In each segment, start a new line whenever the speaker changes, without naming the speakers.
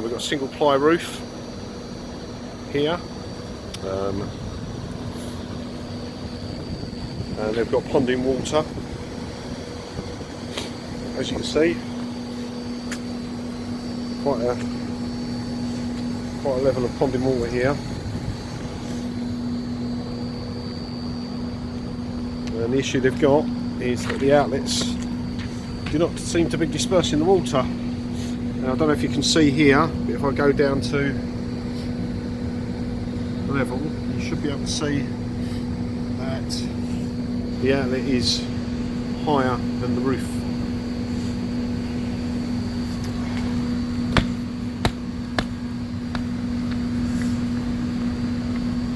We've got a single ply roof here, and they've got ponding water, as you can see. Quite a level of ponding water here. And the issue they've got is that the outlets do not seem to be dispersing the water. Now, I don't know if you can see here, but if I go down to level, you should be able to see that the outlet is higher than the roof.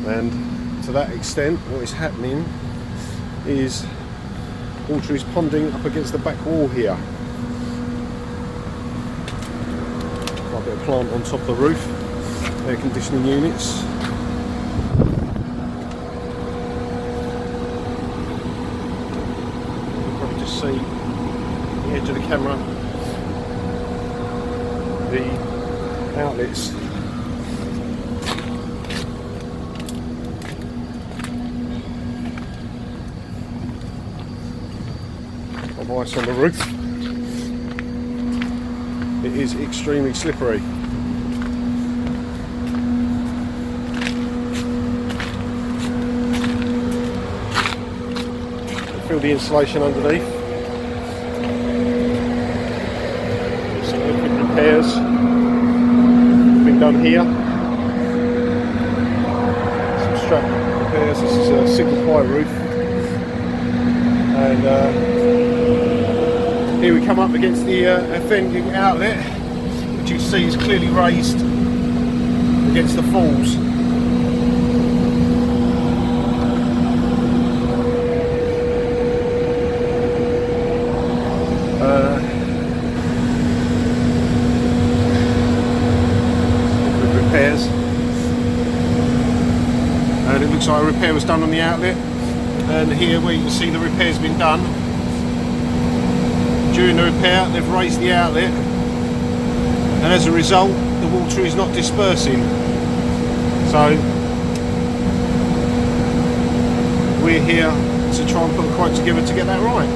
And to that extent, what is happening is water is ponding up against the back wall here. Got a bit of plant on top of the roof, air conditioning units. You can probably just see the edge of the camera, the outlets. Of ice on the roof. It is extremely slippery. Feel the insulation underneath. Some liquid repairs have been done here. Some strap repairs. This is a single ply roof, and here we come up against the offending outlet, which you can see is clearly raised against the falls. With repairs, and it looks like a repair was done on the outlet, and here where you can see the repair's been done. During the repair, they've raised the outlet, and as a result, the water is not dispersing. So we're here to try and put a quote together to get that right.